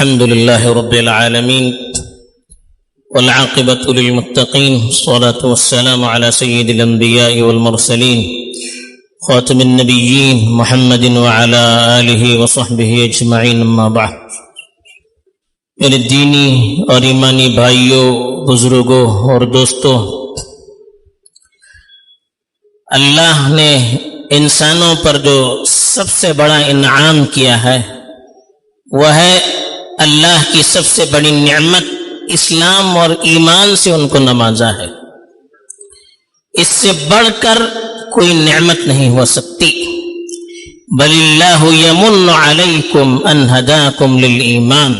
الحمد لله رب العالمين والعاقبة للمتقين والصلاة والسلام على سيد الأنبياء والمرسلين خاتم النبيين محمد وعلى آله وصحبه أجمعين اما بعد۔ میرے دینی اور ایمانی بھائیوں، بزرگوں اور دوستوں، اللہ نے انسانوں پر جو سب سے بڑا انعام کیا ہے وہ ہے اللہ کی سب سے بڑی نعمت اسلام اور ایمان سے ان کو نوازا ہے۔ اس سے بڑھ کر کوئی نعمت نہیں ہو سکتی۔ بل اللہ یمن علیکم ان ہداکم للایمان،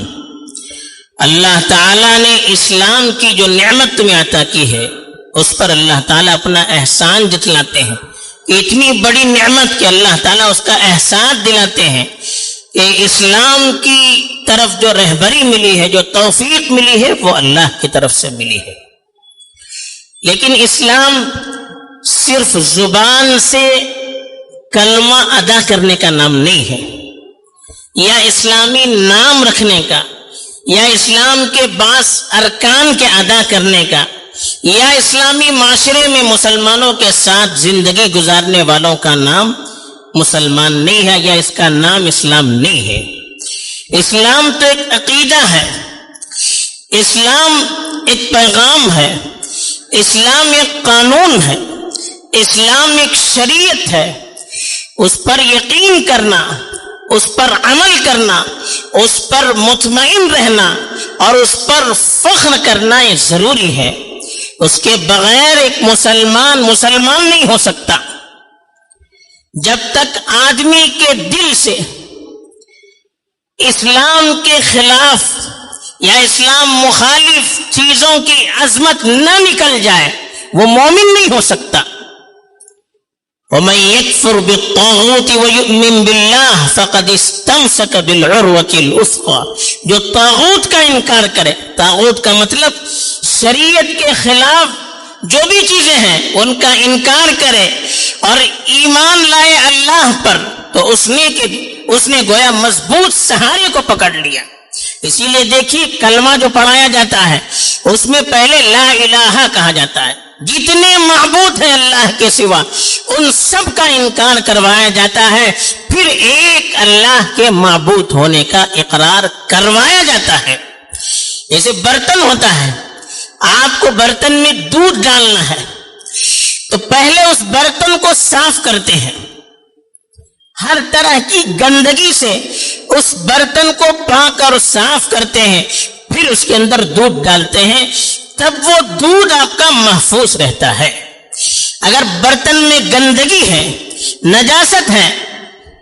اللہ تعالیٰ نے اسلام کی جو نعمت تمہیں عطا کی ہے اس پر اللہ تعالیٰ اپنا احسان جتلاتے ہیں کہ اتنی بڑی نعمت کہ اللہ تعالیٰ اس کا احساس دلاتے ہیں کہ اسلام کی طرف جو رہبری ملی ہے، جو توفیق ملی ہے، وہ اللہ کی طرف سے ملی ہے۔ لیکن اسلام صرف زبان سے کلمہ ادا کرنے کا نام نہیں ہے، یا اسلامی نام رکھنے کا، یا اسلام کے بعض ارکان کے ادا کرنے کا، یا اسلامی معاشرے میں مسلمانوں کے ساتھ زندگی گزارنے والوں کا نام مسلمان نہیں ہے، یا اس کا نام اسلام نہیں ہے۔ اسلام تو ایک عقیدہ ہے، اسلام ایک پیغام ہے، اسلام ایک قانون ہے، اسلام ایک شریعت ہے۔ اس پر یقین کرنا، اس پر عمل کرنا، اس پر مطمئن رہنا اور اس پر فخر کرنا یہ ضروری ہے۔ اس کے بغیر ایک مسلمان نہیں ہو سکتا۔ جب تک آدمی کے دل سے اسلام کے خلاف یا اسلام مخالف چیزوں کی عظمت نہ نکل جائے وہ مومن نہیں ہو سکتا۔ وَمَن يَكْفُرْ بِالطَّاغُوتِ وَيُؤْمِن بِاللَّهِ فَقَدِ اسْتَمْسَكَ بِالْعُرْوَةِ الْوُثْقَىٰ، جو طاغوت کا انکار کرے، طاغوت کا مطلب شریعت کے خلاف جو بھی چیزیں ہیں ان کا انکار کرے اور ایمان لائے اللہ پر، تو اس نے گویا مضبوط سہارے کو پکڑ لیا۔ اسی لیے دیکھیے کلمہ جو پڑھایا جاتا ہے اس میں پہلے لا الہ کہا جاتا ہے، جتنے معبود ہیں اللہ کے سوا ان سب کا انکار کروایا جاتا ہے، پھر ایک اللہ کے معبود ہونے کا اقرار کروایا جاتا ہے۔ جیسے برتن ہوتا ہے، آپ کو برتن میں دودھ ڈالنا ہے تو پہلے اس برتن کو صاف کرتے ہیں، ہر طرح کی گندگی سے اس برتن کو پاک اور صاف کرتے ہیں، پھر اس کے اندر دودھ ڈالتے ہیں، تب وہ دودھ آپ کا محفوظ رہتا ہے۔ اگر برتن میں گندگی ہے، نجاست ہے،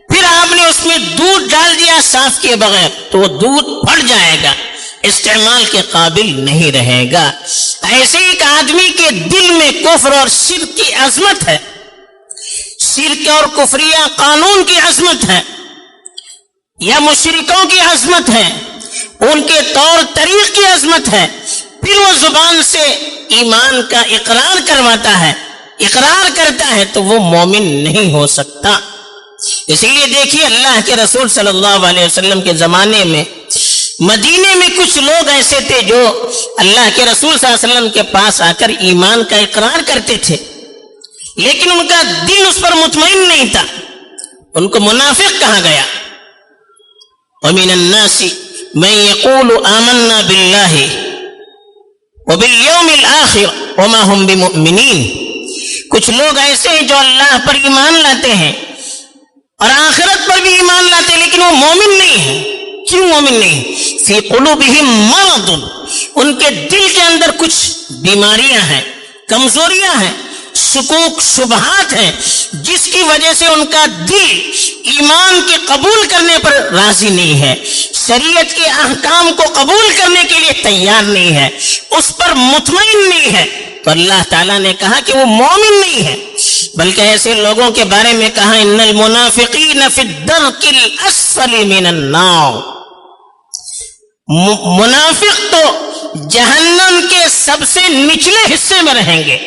پھر آپ نے اس میں دودھ ڈال دیا صاف کیے بغیر تو وہ دودھ پھٹ جائے گا، استعمال کے قابل نہیں رہے گا۔ ایسے ایک آدمی کے دل میں کفر اور شرک کی عظمت ہے، شرک اور کفریہ قانون کی عظمت ہے، یا مشرکوں کی عظمت ہے، ان کے طور طریق کی عظمت ہے، پھر وہ زبان سے ایمان کا اقرار کرواتا ہے، اقرار کرتا ہے، تو وہ مومن نہیں ہو سکتا۔ اسی لیے دیکھیے اللہ کے رسول صلی اللہ علیہ وسلم کے زمانے میں مدینے میں کچھ لوگ ایسے تھے جو اللہ کے رسول صلی اللہ علیہ وسلم کے پاس آ کر ایمان کا اقرار کرتے تھے، لیکن ان کا دل اس پر مطمئن نہیں تھا، ان کو منافق کہا گیا۔ وَمِنَ النَّاسِ مَن يَقُولُ آمَنَّا بِاللَّهِ وَبِالْيَوْمِ الْآخِرِ وَمَا هُمْ بِمُؤْمِنِينَ، کچھ لوگ ایسے ہیں جو اللہ پر ایمان لاتے ہیں اور آخرت پر بھی ایمان لاتے ہیں، لیکن وہ مومن نہیں ہیں۔ کیوں مومن نہیں؟ فی قلوبہم مرض، ان کے دل کے اندر کچھ بیماریاں ہیں، کمزوریاں ہیں، شکوک شبہات ہیں، جس کی وجہ سے ان کا دل ایمان کے قبول کرنے پر راضی نہیں ہے، شریعت کے احکام کو قبول کرنے کے لیے تیار نہیں ہے، اس پر مطمئن نہیں ہے، تو اللہ تعالیٰ نے کہا کہ وہ مومن نہیں ہے۔ بلکہ ایسے لوگوں کے بارے میں کہا ان المنافقین فی الدرک الاسفل من النار، منافق تو جہنم کے سب سے نچلے حصے میں رہیں گے،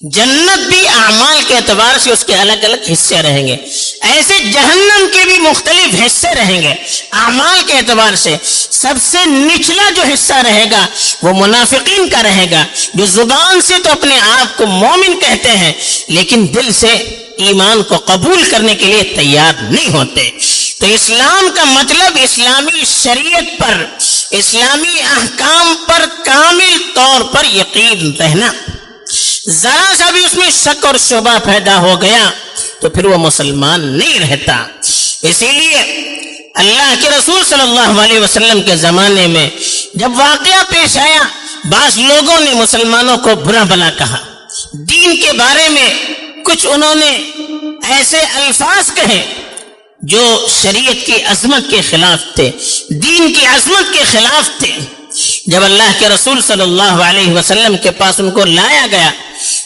جنت بھی اعمال کے اعتبار سے اس کے الگ الگ حصے رہیں گے، ایسے جہنم کے بھی مختلف حصے رہیں گے اعمال کے اعتبار سے۔ سب سے نچلا جو حصہ رہے گا وہ منافقین کا رہے گا، جو زبان سے تو اپنے آپ کو مومن کہتے ہیں لیکن دل سے ایمان کو قبول کرنے کے لیے تیار نہیں ہوتے۔ تو اسلام کا مطلب اسلامی شریعت پر، اسلامی احکام پر کامل طور پر یقین رہنا۔ ذرا سا بھی اس میں شک اور شبہ پیدا ہو گیا تو پھر وہ مسلمان نہیں رہتا۔ اسی لیے اللہ کے رسول صلی اللہ علیہ وسلم کے زمانے میں جب واقعہ پیش آیا، بعض لوگوں نے مسلمانوں کو برا بھلا کہا، دین کے بارے میں کچھ انہوں نے ایسے الفاظ کہے جو شریعت کی عظمت کے خلاف تھے، دین کی عظمت کے خلاف تھے۔ جب اللہ کے رسول صلی اللہ علیہ وسلم کے پاس ان کو لایا گیا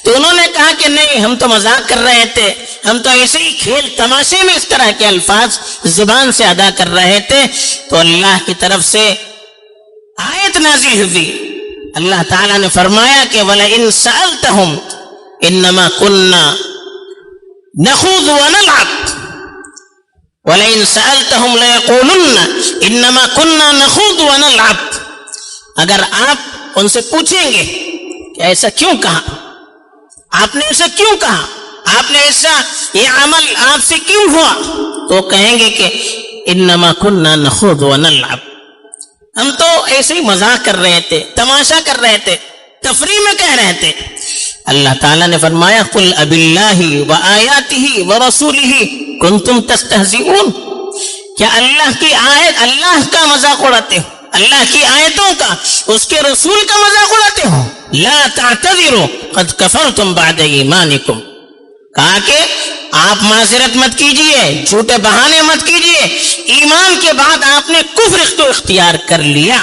تو انہوں نے کہا کہ نہیں، ہم تو مذاق کر رہے تھے، ہم تو ایسے ہی کھیل تماشے میں اس طرح کے الفاظ زبان سے ادا کر رہے تھے۔ تو اللہ کی طرف سے آیت نازل ہوئی، اللہ تعالیٰ نے فرمایا کہ وَلَئِن سَأَلْتَهُمْ إِنَّمَا كُنَّا نَخُوضُ وَنَلْعَبُ وَلَئِن سَأَلْتَهُمْ لَيَقُولُنَّ إِنَّمَا كُنَّا نَخُوضُ وَنَلْعَبُ۔ اگر آپ ان سے پوچھیں گے کہ ایسا کیوں کہا، آپ نے ایسا کیوں کہا، آپ نے ایسا یہ عمل آپ سے کیوں ہوا، تو کہیں گے کہ انما كنا نخوض ونلعب، ہم تو ایسے ہی مذاق کر رہے تھے، تماشا کر رہے تھے، تفریح میں کہہ رہے تھے۔ اللہ تعالیٰ نے فرمایا قل اب اللہ وآیاتہ ورسولہ کنتم تستہزئون، کیا اللہ کی آیت، اللہ کا مذاق اڑاتے ہو، اللہ کی آیتوں کا، اس کے رسول کا مذاق اڑاتے ہو؟ لا تعتذروا قد کفرتم بعد ایمانکم، کہا کہ آپ معذرت مت کیجئے، جھوٹے بہانے مت کیجئے، ایمان کے بعد آپ نے کفر کو اختیار کر لیا۔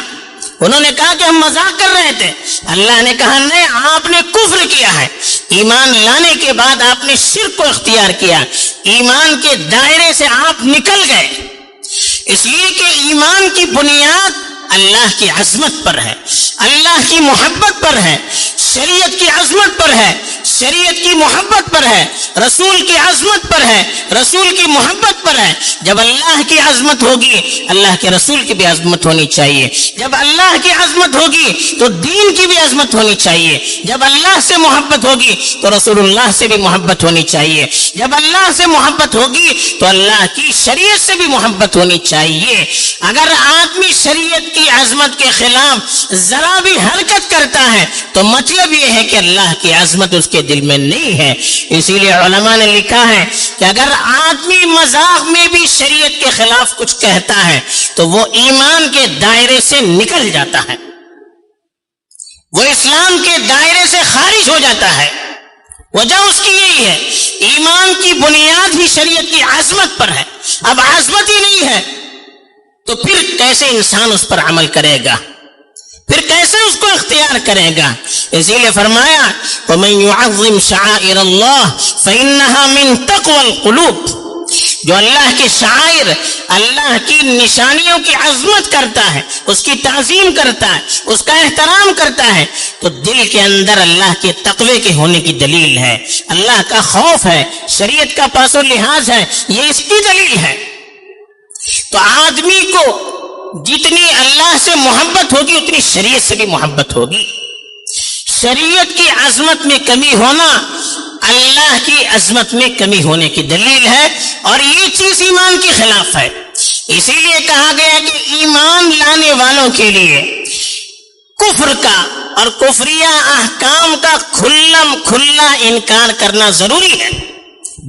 انہوں نے کہا کہ ہم مذاق کر رہے تھے، اللہ نے کہا نہیں، آپ نے کفر کیا ہے، ایمان لانے کے بعد آپ نے شرک کو اختیار کیا، ایمان کے دائرے سے آپ نکل گئے۔ اس لیے کہ ایمان کی بنیاد اللہ کی عظمت پر ہے، اللہ کی محبت پر ہے، شریعت کی عظمت پر ہے، شریعت کی محبت پر ہے، رسول کی عظمت پر ہے، رسول کی محبت پر ہے۔ جب اللہ کی عظمت ہوگی اللہ کے رسول کی بھی عظمت ہونی چاہیے، جب اللہ کی عظمت ہوگی تو دین کی بھی عظمت ہونی چاہیے، جب اللہ سے محبت ہوگی تو رسول اللہ سے بھی محبت ہونی چاہیے، جب اللہ سے محبت ہوگی تو اللہ کی شریعت سے بھی محبت ہونی چاہیے۔ اگر آدمی شریعت کی عظمت کے خلاف ذرا بھی حرکت کرتا ہے تو مطلب یہ ہے کہ اللہ کی عظمت اس کے دل میں نہیں ہے۔ اسی لیے علماء نے لکھا ہے کہ اگر آدمی مذاق میں بھی شریعت کے خلاف کچھ کہتا ہے تو وہ ایمان کے دائرے سے نکل جاتا ہے، وہ اسلام کے دائرے سے خارج ہو جاتا ہے۔ وجہ اس کی یہی ہے، ایمان کی بنیاد ہی شریعت کی عظمت پر ہے، اب عظمت ہی نہیں ہے تو پھر کیسے انسان اس پر عمل کرے گا، پھر کیسے اس کو اختیار کرے گا؟ اسی لیے فرمایا وَمَن يُعَظِّمْ شَعَائِرَ اللَّهِ فَإِنَّهَا مِن تَقْوَى الْقُلُوبِ، جو اللہ کے شعائر، اللہ کی نشانیوں کی عظمت کرتا ہے، اس کی تعظیم کرتا ہے، اس کا احترام کرتا ہے، تو دل کے اندر اللہ کے تقوی کے ہونے کی دلیل ہے، اللہ کا خوف ہے، شریعت کا پاس و لحاظ ہے، یہ اس کی دلیل ہے۔ تو آدمی کو جتنی اللہ سے محبت ہوگی اتنی شریعت سے بھی محبت ہوگی۔ شریعت کی عظمت میں کمی ہونا اللہ کی عظمت میں کمی ہونے کی دلیل ہے، اور یہ چیز ایمان کے خلاف ہے۔ اسی لیے کہا گیا کہ ایمان لانے والوں کے لیے کفر کا اور کفریہ احکام کا کھلم کھلا انکار کرنا ضروری ہے،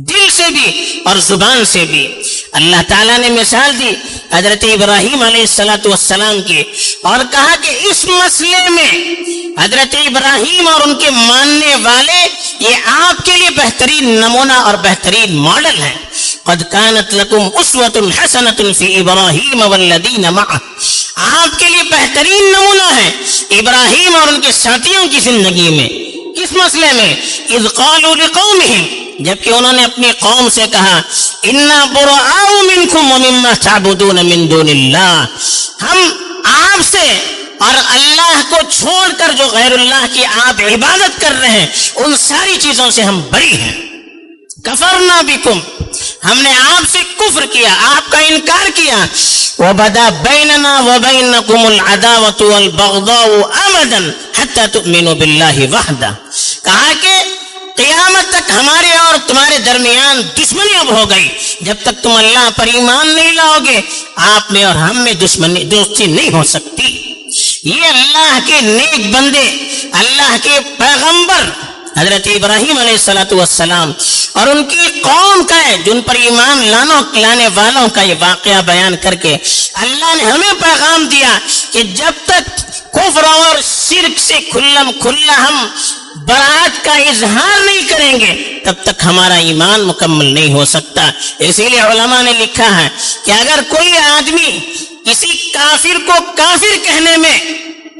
دل سے بھی اور زبان سے بھی۔ اللہ تعالیٰ نے مثال دی حضرت ابراہیم علیہ السلام کی، اور کہا کہ اس مسئلے میں حضرت ابراہیم اور ان کے ماننے والے یہ آپ کے لیے بہترین نمونہ اور بہترین ماڈل ہے۔ قد كانت لكم اسوة حسنة في ابراہیم والذین معه، آپ کے لیے بہترین نمونہ ہے ابراہیم اور ان کے ساتھیوں کی زندگی میں۔ کس مسئلے میں؟ اذ قالوا لقومهم، جبکہ انہوں نے اپنی قوم سے کہا انا براء منکم ومما تعبدون من دون اللہ، ہم آپ سے اور اللہ کو چھوڑ کر جو غیر اللہ کی آپ عبادت کر رہے ہیں ان ساری چیزوں سے ہم بری ہیں. کفرنا بکم، ہم نے آپ سے کفر کیا، آپ کا انکار کیا. وبدا بیننا وبینکم العداوۃ والبغضاء ابدا حتی تؤمنوا باللہ وحدہ، کہا کہ قیامت تک ہمارے اور تمہارے درمیان دشمنی اب ہو گئی، جب تک تم اللہ پر ایمان نہیں لاؤ گے آپ میں اور ہم میں دوستی نہیں ہو سکتی. یہ اللہ کے نیک بندے، اللہ کے پیغمبر حضرت ابراہیم علیہ الصلوۃ والسلام اور ان کی قوم کا ہے، جن پر ایمان لانے والوں کا یہ واقعہ بیان کر کے اللہ نے ہمیں پیغام دیا کہ جب تک کفر اور شرک سے کھلم کھلا ہم برات کا اظہار نہیں کریں گے تب تک ہمارا ایمان مکمل نہیں ہو سکتا. اسی لیے علماء نے لکھا ہے کہ اگر کوئی آدمی کسی کافر کو کافر کہنے میں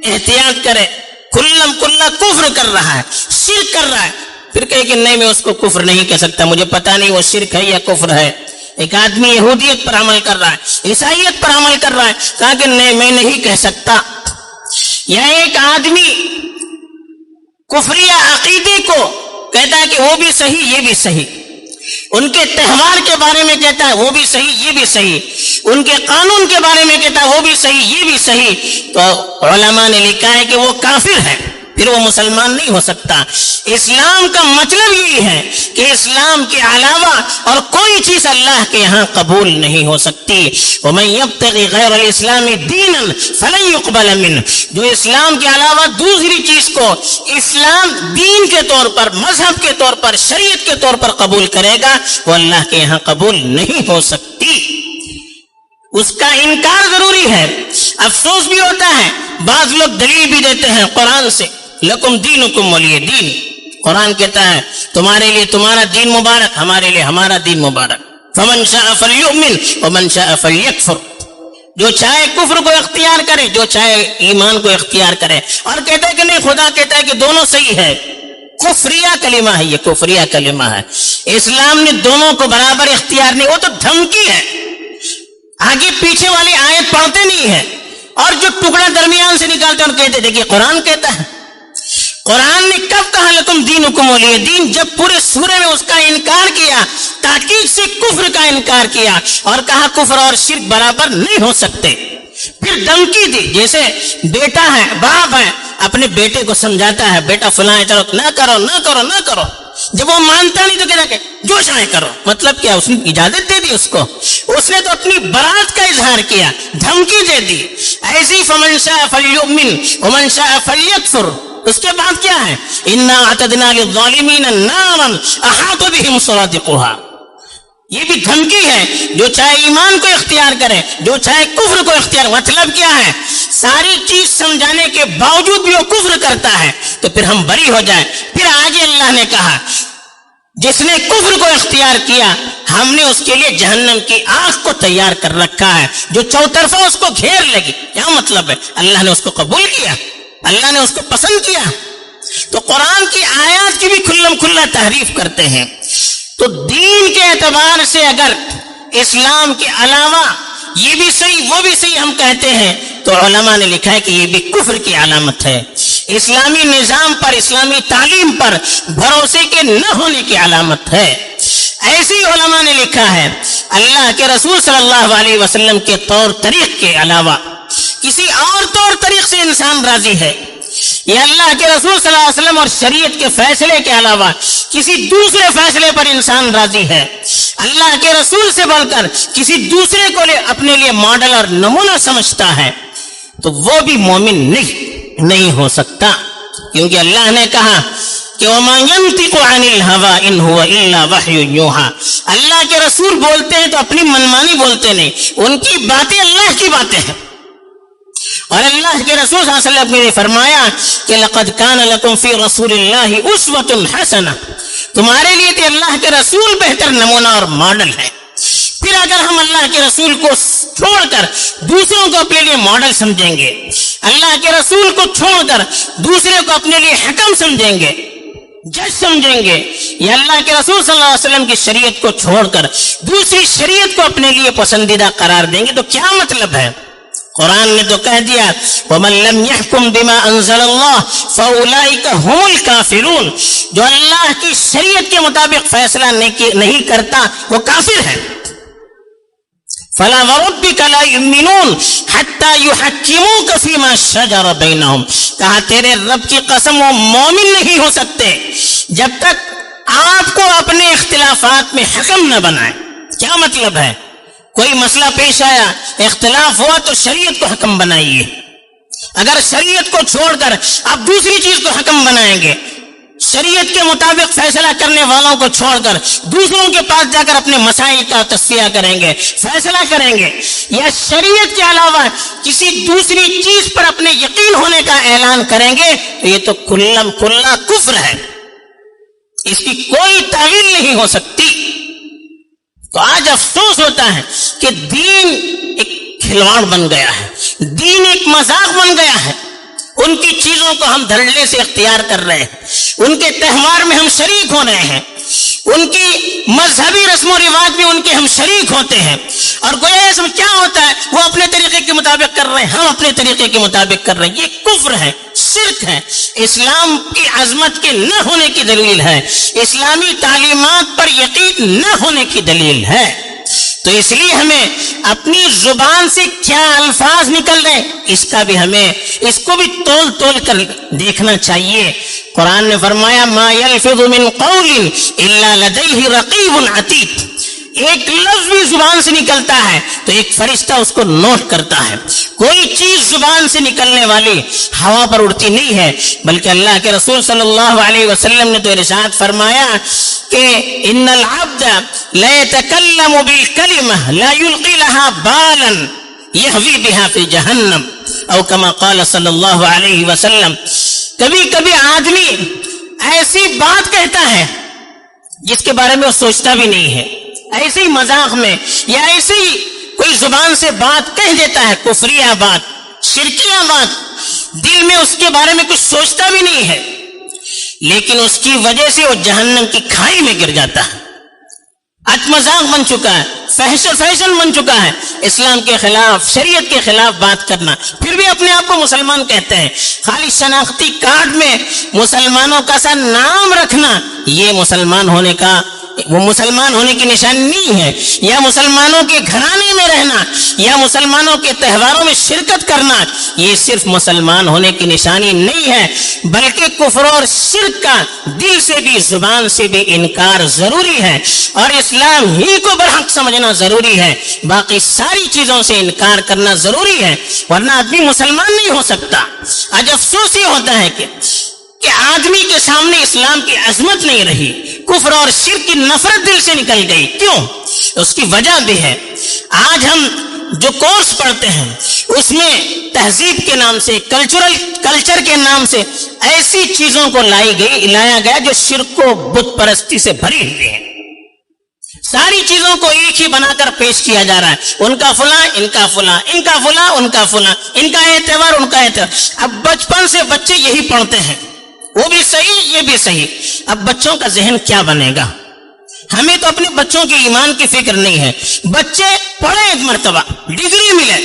احتیاط کرے، کھلم کھلا کفر کر رہا ہے، شرک کر رہا ہے، پھر کہے کہ نہیں میں اس کو کفر نہیں کہہ سکتا، مجھے پتہ نہیں وہ شرک ہے یا کفر ہے. ایک آدمی یہودیت پر عمل کر رہا ہے، عیسائیت پر عمل کر رہا ہے، کہا کہ نہیں میں نہیں کہہ سکتا. یا ایک آدمی کفریہ عقیدے کو کہتا ہے کہ وہ بھی صحیح یہ بھی صحیح، ان کے تہوار کے بارے میں کہتا ہے وہ بھی صحیح یہ بھی صحیح، ان کے قانون کے بارے میں کہتا ہے وہ بھی صحیح یہ بھی صحیح، تو علماء نے لکھا ہے کہ وہ کافر ہے، پھر وہ مسلمان نہیں ہو سکتا. اسلام کا مطلب یہی ہے کہ اسلام کے علاوہ اور کوئی چیز اللہ کے یہاں قبول نہیں ہو سکتی. وَمَن يَبْتَغِ غَيْرَ الْإِسْلَامِ دِينًا فَلَن يُقْبَلَ مِنْهُ، جو اسلام کے علاوہ دوسری چیز کو اسلام دین کے طور پر، مذہب کے طور پر، شریعت کے طور پر قبول کرے گا وہ اللہ کے یہاں قبول نہیں ہو سکتی. اس کا انکار ضروری ہے. افسوس بھی ہوتا ہے، بعض لوگ دلیل بھی دیتے ہیں قرآن سے، لکم دینکم ولی دین. قرآن کہتا ہے تمہارے لیے تمہارا دین مبارک، ہمارے لیے ہمارا دین مبارک. فمن شاء فلیؤمن ومن شاء فلیکفر، جو چاہے کفر کو اختیار کرے، جو چاہے ایمان کو اختیار کرے. اور کہتا ہے کہ نہیں، خدا کہتا ہے کہ دونوں صحیح ہے. کفریہ کلمہ ہے، یہ کفریہ کلمہ ہے. اسلام نے دونوں کو برابر اختیار نہیں، وہ تو دھمکی ہے. آگے پیچھے والی آیت پڑھتے نہیں ہے اور جو ٹکڑا درمیان سے نکالتے اور کہتے دیکھیے قرآن کہتا ہے. قرآن نے کب کہا لکم دینکم ولی دین؟ جب پورے سورہ میں اس کا انکار کیا، تحقیق سے کفر کا انکار کیا اور کہا کفر اور شرک برابر نہیں ہو سکتے. پھر دھمکی دی، جیسے بیٹا ہے، باپ ہے، اپنے بیٹے کو سمجھاتا ہے بیٹا فلاں چلو نہ کرو نہ کرو نہ کرو، جب وہ مانتا نہیں تو کہتا کہ جو چاہے کرو. مطلب کیا؟ اس نے اجازت دے دی اس کو، اس نے تو اپنی برات کا اظہار کیا، دھمکی دے دی. ایسی فمن شاء فلیؤمن ومن شاء فلیکفر. اس کے بعد کیا ہے؟ انا اعتدنا للظالمین نارا احاط بهم سرادقها. یہ بھی دھمکی ہے، جو چاہے ایمان کو اختیار کرے، جو چاہے کفر کو اختیار. مطلب کیا ہے؟ ساری چیز سمجھانے کے باوجود بھی وہ کفر کرتا ہے تو پھر ہم بری ہو جائیں. پھر آگے اللہ نے کہا جس نے کفر کو اختیار کیا ہم نے اس کے لیے جہنم کی آگ کو تیار کر رکھا ہے جو چوطرفہ اس کو گھیر لگی. کیا مطلب ہے؟ اللہ نے اس کو قبول کیا، اللہ نے اس کو پسند کیا. تو قرآن کی آیات کی بھی کھلم کھلا تحریف کرتے ہیں. تو دین کے اعتبار سے اگر اسلام کے علاوہ یہ بھی صحیح وہ بھی صحیح ہم کہتے ہیں تو علماء نے لکھا ہے کہ یہ بھی کفر کی علامت ہے. اسلامی نظام پر، اسلامی تعلیم پر بھروسے کے نہ ہونے کی علامت ہے. ایسی علماء نے لکھا ہے اللہ کے رسول صلی اللہ علیہ وسلم کے طور طریق کے علاوہ کسی اور طور طریق سے انسان راضی ہے. یہ اللہ کے رسول صلی اللہ علیہ وسلم اور شریعت کے فیصلے کے علاوہ کسی دوسرے فیصلے پر انسان راضی ہے. اللہ کے رسول سے بڑھ کر کسی دوسرے کو اپنے لیے ماڈل اور نمونہ سمجھتا ہے تو وہ بھی مومن نہیں ہو سکتا. کیونکہ اللہ نے کہا کہ وَمَا يَنْطِقُ عَنِ الْهَوَىٰ إِنْ هُوَ إِلَّا وَحْيٌ يُوحَىٰ. اللہ کے رسول بولتے ہیں تو اپنی منمانی بولتے نہیں، ان کی باتیں اللہ کی باتیں ہیں. اور اللہ کے رسول صلی اللہ علیہ وسلم نے فرمایا کہ لقد کان لکم فی رسول اللہ اسوۃ حسنہ، تمہارے لیے تو اللہ کے رسول بہتر نمونہ اور ماڈل ہے. پھر اگر ہم اللہ کے رسول کو چھوڑ کر دوسروں کو اپنے لیے ماڈل سمجھیں گے، اللہ کے رسول کو چھوڑ کر دوسرے کو اپنے لیے حکم سمجھیں گے، جج سمجھیں گے، یا اللہ کے رسول صلی اللہ علیہ وسلم کی شریعت کو چھوڑ کر دوسری شریعت کو اپنے لیے پسندیدہ قرار دیں گے تو کیا مطلب ہے؟ قرآن نے تو کہہ دیا وَمَن لَّمْ يَحْكُمْ بِمَا أَنزَلَ اللَّهُ فَأُولَٰئِكَ هُمُ الْكَافِرُونَ، جو اللہ کی شریعت کے مطابق فیصلہ نہیں کرتا وہ کافر ہے۔ فَلَا وَرَبِّكَ لَا يُؤْمِنُونَ حَتَّىٰ يُحَكِّمُوكَ فِي مَا شَجَرَ بَيْنَهُمْ، کہا تیرے رب کی قسم وہ مومن نہیں ہو سکتے جب تک آپ کو اپنے اختلافات میں حکم نہ بنائے۔ کیا مطلب ہے؟ کوئی مسئلہ پیش آیا، اختلاف ہوا تو شریعت کو حکم بنائیے۔ اگر شریعت کو چھوڑ کر آپ دوسری چیز کو حکم بنائیں گے، شریعت کے مطابق فیصلہ کرنے والوں کو چھوڑ کر دوسروں کے پاس جا کر اپنے مسائل کا تصفیہ کریں گے، فیصلہ کریں گے، یا شریعت کے علاوہ کسی دوسری چیز پر اپنے یقین ہونے کا اعلان کریں گے، تو یہ تو کھلا کفر ہے، اس کی کوئی تعویل نہیں ہو سکتی۔ تو آج افسوس ہوتا ہے کہ دین ایک کھلواڑ بن گیا ہے، دین ایک مذاق بن گیا ہے۔ ان کی چیزوں کو ہم دھڑلے سے اختیار کر رہے ہیں، ان کے تہوار میں ہم شریک ہو رہے ہیں، ان کی مذہبی رسم و رواج میں ان کے ہم شریک ہوتے ہیں، اور گویا اس میں کیا ہوتا ہے، وہ اپنے طریقے کے مطابق کر رہے ہیں، ہم اپنے طریقے کے مطابق کر رہے ہیں۔ یہ کفر ہے، شرک ہے، اسلام کی عظمت کے نہ ہونے کی دلیل ہے، اسلامی تعلیمات پر یقین نہ ہونے کی دلیل ہے۔ تو اس لیے ہمیں اپنی زبان سے کیا الفاظ نکل رہے اس کو بھی تول کر دیکھنا چاہیے۔ قرآن نے فرمایا ما یلفظ من قول الا لدیہ رقیب عتید، ایک لفظ بھی زبان سے نکلتا ہے تو ایک فرشتہ اس کو نوٹ کرتا ہے۔ کوئی چیز زبان سے نکلنے والی ہوا پر اڑتی نہیں ہے، بلکہ اللہ کے رسول صلی اللہ علیہ وسلم نے تو ارشاد فرمایا کہ ان العبد لا يتكلم بالكلمة لا يلقي لها بالا يهوي بها في جہنم، او كما قال صلی اللہ علیہ وسلم۔ کبھی کبھی آدمی ایسی بات کہتا ہے جس کے بارے میں وہ سوچتا بھی نہیں ہے، ایسے ہی مذاق میں یا ایسے ہی کوئی زبان سے بات کہہ دیتا ہے، کفریہ بات، شرکیہ بات، دل میں اس کے بارے میں کچھ سوچتا بھی نہیں ہے، لیکن اس کی وجہ سے وہ جہنم کی کھائی میں گر جاتا ہے۔ مذاق بن چکا ہے، فیشن بن چکا ہے اسلام کے خلاف، شریعت کے خلاف بات کرنا، پھر بھی اپنے آپ کو مسلمان کہتے ہیں۔ خالی شناختی کارڈ میں مسلمانوں کا سا نام رکھنا یہ مسلمان ہونے کی نشانی نہیں ہے، یا مسلمانوں کے گھرانے میں رہنا یا مسلمانوں کے تہواروں میں شرکت کرنا یہ صرف مسلمان ہونے کی نشانی نہیں ہے، بلکہ کفر اور شرک کا دل سے بھی زبان سے بھی انکار ضروری ہے، اور اسلام ہی کو برحق سمجھنا ضروری ہے، باقی ساری چیزوں سے انکار کرنا ضروری ہے، ورنہ آدمی مسلمان نہیں ہو سکتا۔ آج افسوس یہ ہوتا ہے کہ آدمی کے سامنے اسلام کی عظمت نہیں رہی، کفر اور شرک کی نفرت دل سے نکل گئی۔ کیوں؟ اس کی وجہ بھی ہے، آج ہم جو کورس پڑھتے ہیں اس میں تہذیب کے نام سے، کلچر کے نام سے ایسی چیزوں کو لایا گیا جو شرک و بت پرستی سے بھری ہوئی ہے۔ ساری چیزوں کو ایک ہی بنا کر پیش کیا جا رہا ہے، ان کا فلاں، ان کا فلاں، ان کا فلاں، ان کا فلاں، ان کا اعتبار، ان کا اعتبار۔ اب بچپن سے بچے یہی پڑھتے ہیں، وہ بھی صحیح یہ بھی صحیح۔ اب بچوں کا ذہن کیا بنے گا؟ ہمیں تو اپنے بچوں کے ایمان کی فکر نہیں ہے۔ بچے پڑھیں ایک مرتبہ، ڈگری ملے،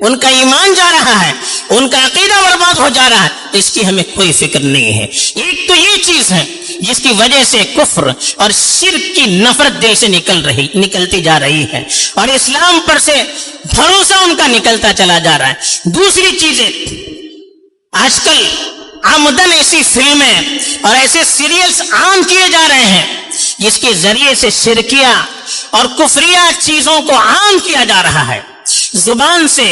ان کا ایمان جا رہا ہے، ان کا عقیدہ برباد ہو جا رہا ہے، اس کی ہمیں کوئی فکر نہیں ہے۔ ایک تو یہ چیز ہے جس کی وجہ سے کفر اور شرک کی نفرت دل سے نکلتی جا رہی ہے، اور اسلام پر سے بھروسہ ان کا نکلتا چلا جا رہا ہے۔ دوسری چیزیں، آج کل عمدن ایسی فلمیں اور ایسے سیریلز عام کیے جا رہے ہیں جس کے ذریعے سے شرکیہ اور کفریہ چیزوں کو عام کیا جا رہا ہے، زبان سے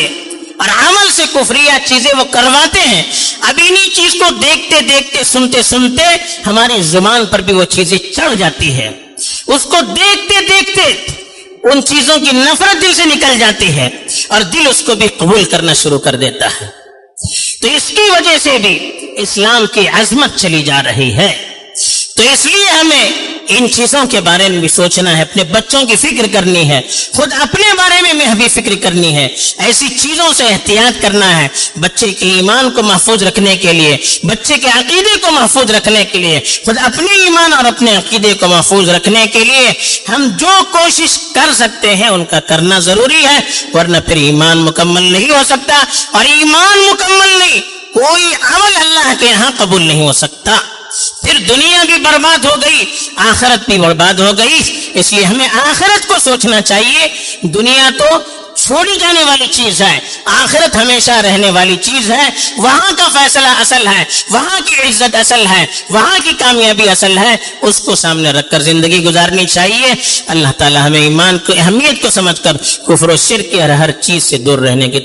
اور عمل سے کفریہ چیزیں وہ کرواتے ہیں۔ اب انہی چیز کو دیکھتے دیکھتے سنتے سنتے ہماری زبان پر بھی وہ چیزیں چڑھ جاتی ہے، اس کو دیکھتے دیکھتے ان چیزوں کی نفرت دل سے نکل جاتی ہے اور دل اس کو بھی قبول کرنا شروع کر دیتا ہے۔ تو اس کی وجہ سے بھی اسلام کی عظمت چلی جا رہی ہے۔ تو اس لیے ہمیں ان چیزوں کے بارے میں بھی سوچنا ہے، اپنے بچوں کی فکر کرنی ہے، خود اپنے بارے میں بھی فکر کرنی ہے، ایسی چیزوں سے احتیاط کرنا ہے بچے کے ایمان کو محفوظ رکھنے کے لیے، بچے کے عقیدے کو محفوظ رکھنے کے لیے، خود اپنے ایمان اور اپنے عقیدے کو محفوظ رکھنے کے لیے ہم جو کوشش کر سکتے ہیں ان کا کرنا ضروری ہے، ورنہ پھر ایمان مکمل نہیں ہو سکتا، اور ایمان مکمل نہیں، کوئی عمل اللہ کے ہاں قبول نہیں ہو سکتا، پھر دنیا بھی برباد ہو گئی، آخرت بھی برباد ہو گئی۔ اس لیے ہمیں آخرت کو سوچنا چاہیے، دنیا تو چھوڑی جانے والی چیز ہے، آخرت ہمیشہ رہنے والی چیز ہے، وہاں کا فیصلہ اصل ہے، وہاں کی عزت اصل ہے، وہاں کی کامیابی اصل ہے، اس کو سامنے رکھ کر زندگی گزارنی چاہیے۔ اللہ تعالی ہمیں ایمان کو اہمیت کو سمجھ کر کفر و شرک اور ہر چیز سے دور رہنے کی